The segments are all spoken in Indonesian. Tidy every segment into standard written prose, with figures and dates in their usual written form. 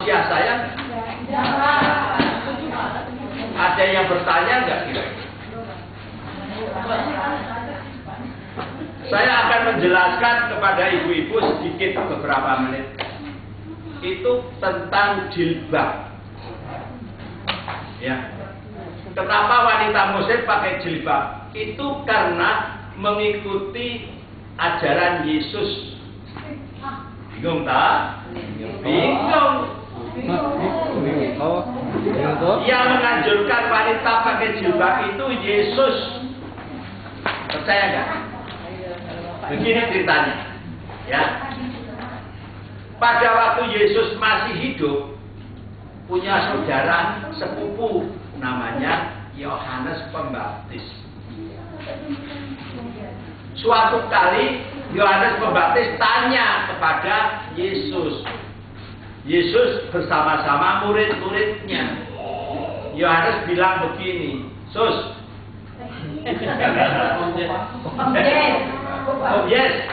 Ya saya ada yang bertanya nggak kira-kira? Saya akan menjelaskan kepada ibu-ibu sedikit beberapa menit. Itu tentang jilbab. Ya. Kenapa wanita muslim pakai jilbab? Itu karena mengikuti ajaran Yesus. Bingung tak? Bingung. Yang menganjurkan wanita pakai jilbab itu Yesus. Percaya nggak? Begini ceritanya, ya. Pada waktu Yesus masih hidup, punya saudara sepupu namanya Yohanes Pembaptis. Suatu kali Yohanes Pembaptis tanya kepada Yesus. Yesus bersama-sama murid-muridnya. Yohanes bilang begini, "Sus, oh yes,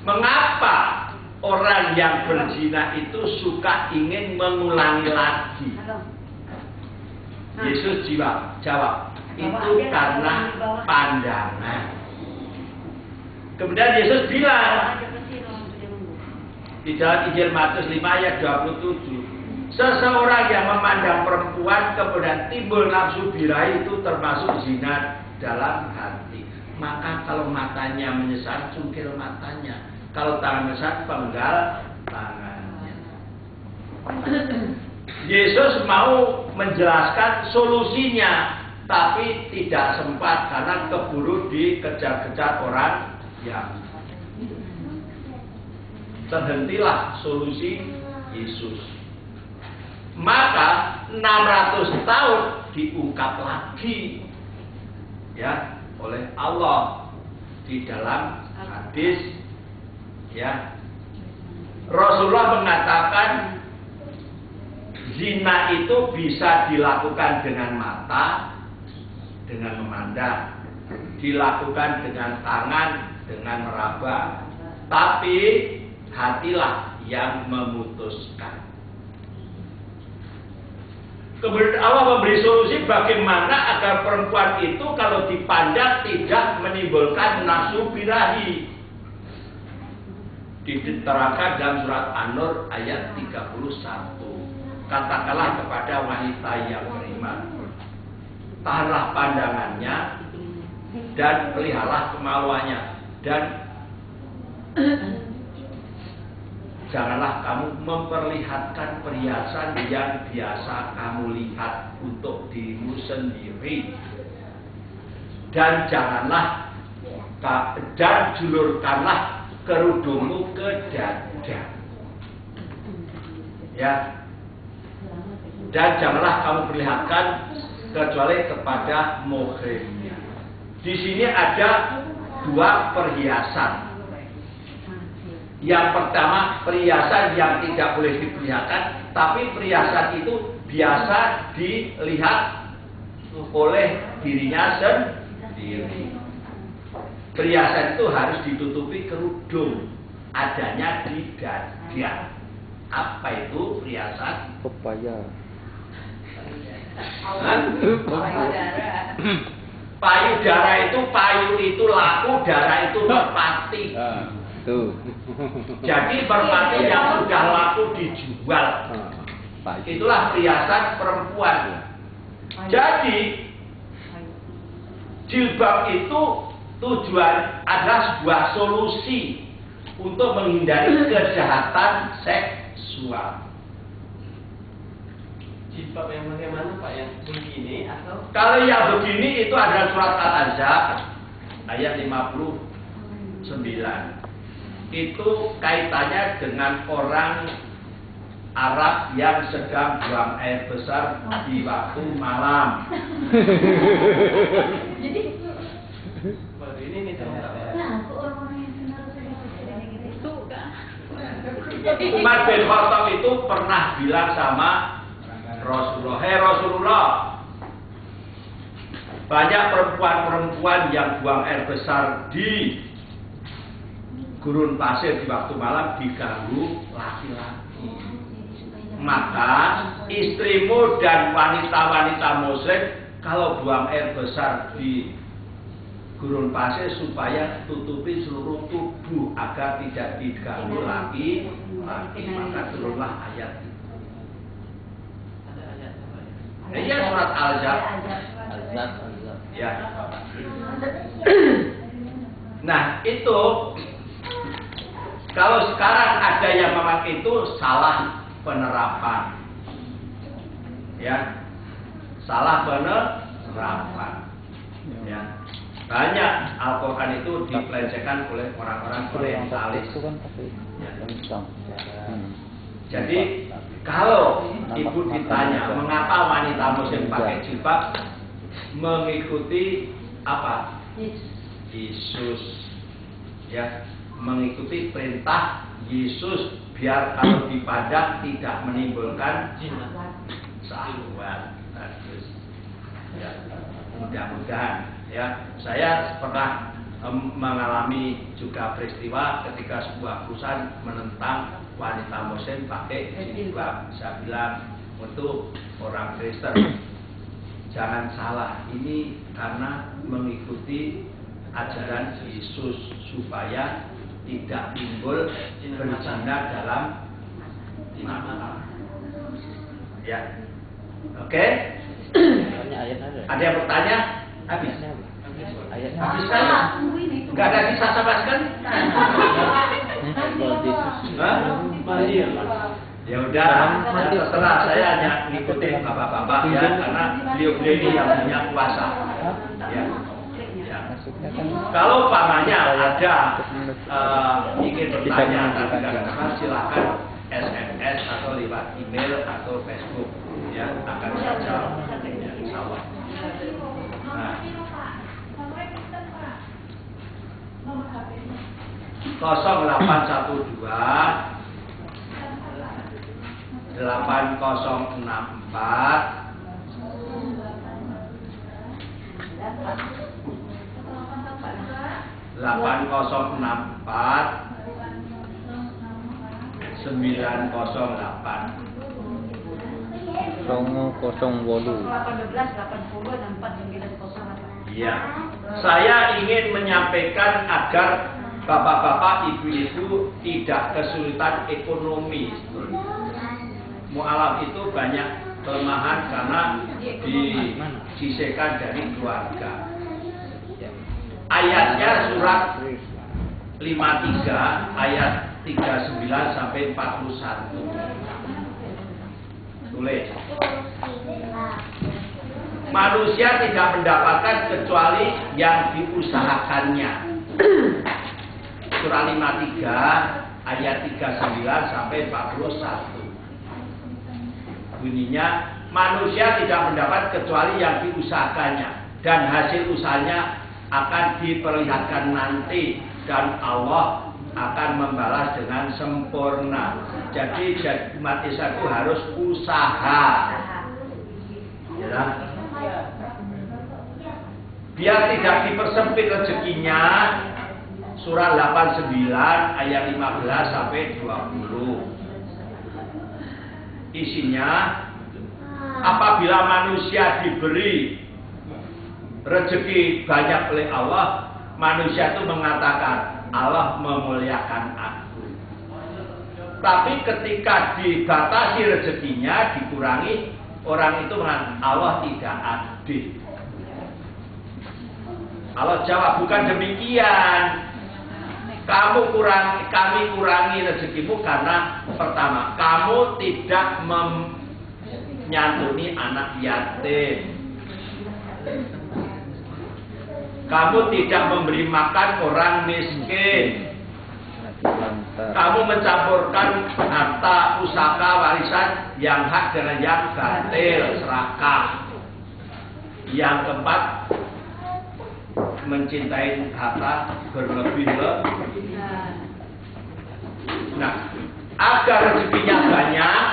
mengapa orang yang berzina itu suka ingin mengulangi lagi?" Yesus jawab, "Itu karena pandangan." Kemudian Yesus bilang di dalam Injil Matius 5 ayat 27, seseorang yang memandang perempuan kemudian timbul nafsu birahi itu termasuk zina dalam hati. Maka kalau matanya menyesat, cungkil matanya. Kalau tangan menyesat, penggal tangannya. Yesus mau menjelaskan solusinya, tapi tidak sempat karena keburu dikejar-kejar orang yang terhentilah solusi Yesus. Maka 600 tahun diungkap lagi, ya, oleh Allah di dalam hadis, ya. Rasulullah mengatakan zina itu bisa dilakukan dengan mata, dengan memandang, dilakukan dengan tangan, dengan meraba, tapi hatilah yang memutuskan. Kemudian Allah memberi solusi bagaimana agar perempuan itu kalau dipandang tidak menimbulkan nafsu birahi. Diterangkan dalam surat An-Nur ayat 31. Katakanlah kepada wanita yang beriman, tahanlah pandangannya dan peliharalah kemaluannya, dan janganlah kamu memperlihatkan perhiasan yang biasa kamu lihat untuk dirimu sendiri, dan janganlah dan julurkanlah kerudungmu ke dada, ya, dan janganlah kamu perlihatkan kecuali kepada muhrimnya. Di sini ada dua perhiasan. Yang pertama, perhiasan yang tidak boleh diperlihatkan, tapi perhiasan itu biasa dilihat oleh dirinya sendiri. Perhiasan itu harus ditutupi kerudung, adanya di dada. Apa itu perhiasan? Pepaya. Payudara itu, payu itu laku, darah itu merpati. Jadi merpati yang sudah laku dijual. Itulah perhiasan perempuan. Jadi jilbab itu tujuan adalah sebuah solusi untuk menghindari kejahatan seksual. Jilbab yang bagaimana Pak? Yang begini atau? Kalau yang begini itu adalah surat Al-Ahzab ayat 59. Itu kaitannya dengan orang Arab yang sedang buang air besar di waktu malam. Jadi Baru ini nih tahu. Umar bin Khattab itu pernah bilang sama Rasulullah, "Hei Rasulullah, banyak perempuan-perempuan yang buang air besar di gurun pasir di waktu malam diganggu laki-laki. maka istrimu dan wanita-wanita muslim kalau buang air besar di gurun pasir supaya tutupi seluruh tubuh agar tidak diganggu lagi, maka turunlah ayat itu. Iya, surat Al-Ahzab. Ya. Nah, itu kalau sekarang ada yang memakai itu salah penerapan. Ya. Salah penerapan. Ya. Banyak Al-Qur'an itu dipelajari oleh orang-orang orientalis. Ya. Jadi kalau ibu ditanya mengapa wanita muslim pakai jilbab, mengikuti apa? Yesus, ya, mengikuti perintah Yesus biar kalau dipandang tidak menimbulkan syahwat. Bagus. Ya, mudah-mudahan. Ya, saya pernah mengalami juga peristiwa ketika sebuah perusahaan menentang wanita muslim pakai jilbab. Saya bilang untuk orang Kristen jangan salah, ini karena mengikuti ajaran Yesus supaya tidak timbul berzina dalam iman. Ya, oke. Ada yang bertanya? Habis. Habis kan? Enggak ada sisa sama sekali. Ya udah, terserah, saya hanya ngikutin bapak-bapak ya, karena beliau-beliau ini yang punya kuasa. Ya. Ya. Kalau pamannya ada ingin bertanya tapi kadang-kadang silakan SMS atau lewat email atau Facebook, ya, akan saya jawab. Ya, insyaallah. Nah. 0812 8064 908. Iya. Saya ingin menyampaikan agar bapak-bapak, ibu-ibu tidak kesulitan ekonomi. Mu'alaf itu banyak kelemahan karena disisihkan dari keluarga. Ayatnya surat 53 ayat 39 sampai 41. Tulis. Manusia tidak mendapatkan kecuali yang diusahakannya. Surah 53 ayat 39 sampai 41. Bunyinya, manusia tidak mendapat kecuali yang diusahakannya, dan hasil usahanya akan diperlihatkan nanti, dan Allah akan membalas dengan sempurna. Jadi umat Islam itu harus usaha, ya. Biar tidak dipersempit rezekinya. Surah 89 ayat 15 sampai 20. Isinya, apabila manusia diberi rezeki banyak oleh Allah, manusia itu mengatakan Allah memuliakan aku. Tapi ketika dibatasi rezekinya, dikurangi, orang itu mengatakan Allah tidak adil. Allah jawab, bukan demikian. Kami kurangi rezekimu karena pertama, kamu tidak menyantuni anak yatim. Kamu tidak memberi makan orang miskin. Kamu mencampurkan harta pusaka warisan yang hak dengan yang batil, serakah. Yang keempat, mencintai harta berlebih-lebih. Nah, agar rezekinya banyak,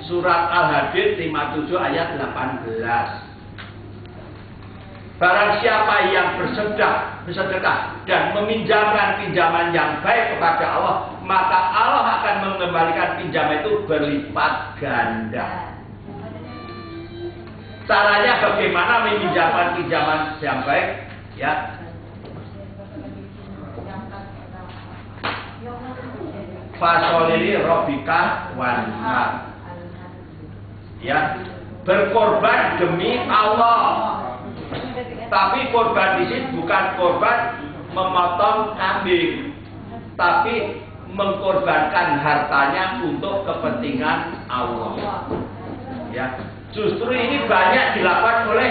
surat Al-Hadid 57 ayat 18. Barang siapa yang bersedekah dan meminjamkan pinjaman yang baik kepada Allah, maka Allah akan mengembalikan pinjaman itu berlipat ganda. Caranya bagaimana meminjamkan pinjaman yang baik? Ya, fasolili robika wanhar. Ya, berkorban demi Allah. Tapi korban di sini bukan korban memotong kambing, tapi mengkorbankan hartanya untuk kepentingan Allah. Ya, justru ini banyak dilakukan oleh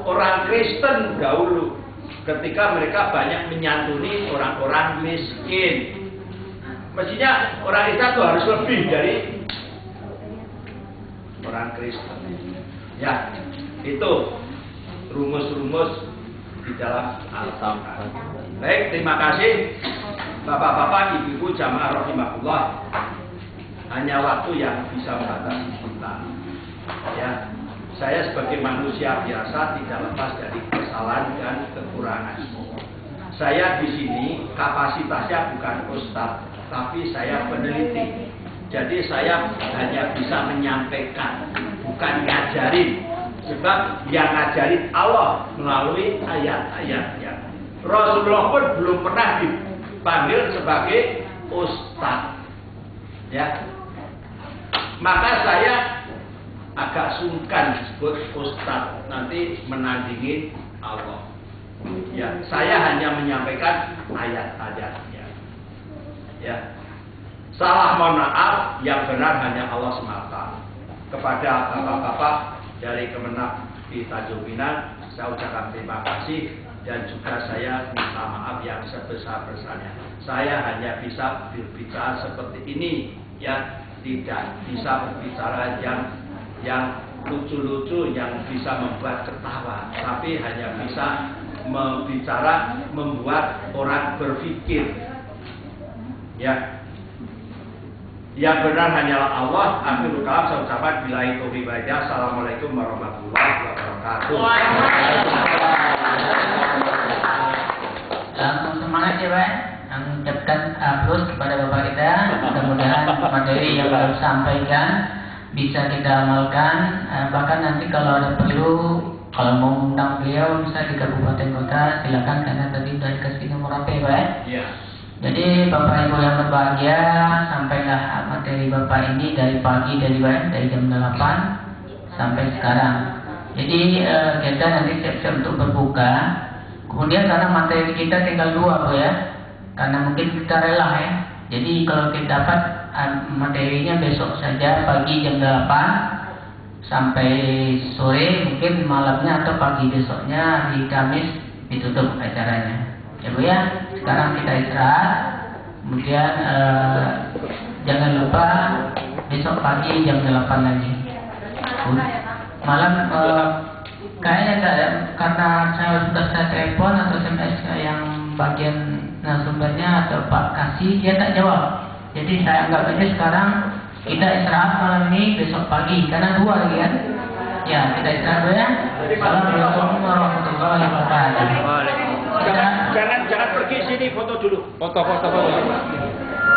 orang Kristen dahulu, ketika mereka banyak menyantuni orang-orang miskin. Mestinya orang Islam itu harus lebih dari orang Kristen. Ya, itu rumus-rumus di dalam Al-Quran. Baik, terima kasih Bapak-bapak, Ibu-ibu, jamaah rahimahullah. Hanya waktu yang bisa membatasi kita. Ya, saya sebagai manusia biasa tidak lepas dari kesalahan dan kekurangan. Saya di sini kapasitasnya bukan ustadz, tapi saya peneliti. Jadi saya hanya bisa menyampaikan, bukan ngajarin. Sebab yang ngajarin Allah melalui ayat-ayatnya. Rasulullah pun belum pernah dipanggil sebagai ustadz. Ya, maka saya agak sungkan disebut ustadz, nanti menandingi Allah. Ya, saya hanya menyampaikan ayat-ayatnya. Ya, salah mohon maaf, yang benar hanya Allah semata. Kepada bapak-bapak dari Kemenag di Tanjung Pinang, saya ucapkan terima kasih dan juga saya minta maaf yang sebesar-besarnya. Saya hanya bisa berbicara seperti ini, ya, tidak bisa berbicara yang lucu-lucu yang bisa membuat ketawa, tapi hanya bisa membicara membuat orang berpikir. Ya, yang benar hanyalah Allah. Akhirul kalam, saya ucapkan billahi taufiq wal hidayah. Assalamualaikum warahmatullahi wabarakatuh. Semangat ya Pak, mengucapkan aplaus kepada Bapak kita. Mudah-mudahan materi yang baru sampaikan bisa kita amalkan. Bahkan nanti kalau ada perlu, kalau mau undang beliau bisa di kabupaten kota, silakan, karena tadi sudah dikasih nomor HP Pak. Iya. Jadi Bapak Ibu yang berbahagia, sampailah materi Bapak ini dari pagi, dari jam 8 sampai sekarang. Jadi kita nanti siap-siap untuk berbuka. Kemudian karena materi kita tinggal 2 Bu ya, karena mungkin kita rela ya. Jadi kalau kita dapat materinya besok saja pagi jam 8 sampai sore, mungkin malamnya atau pagi besoknya di Kamis ditutup acaranya. Ya Bu ya, sekarang kita istirahat. Kemudian jangan lupa besok pagi jam 8 lagi. Malam kayaknya karena saya telepon atau SMS yang bagian narasumbernya atau Pak Kasih, dia tak jawab. Jadi saya anggap aja sekarang kita istirahat malam ini, besok pagi, karena 2 lagi kan. Ya, kita istirahat dulu ya. Assalamualaikum warahmatullahi wabarakatuh. Jangan pergi sini, foto dulu. Foto.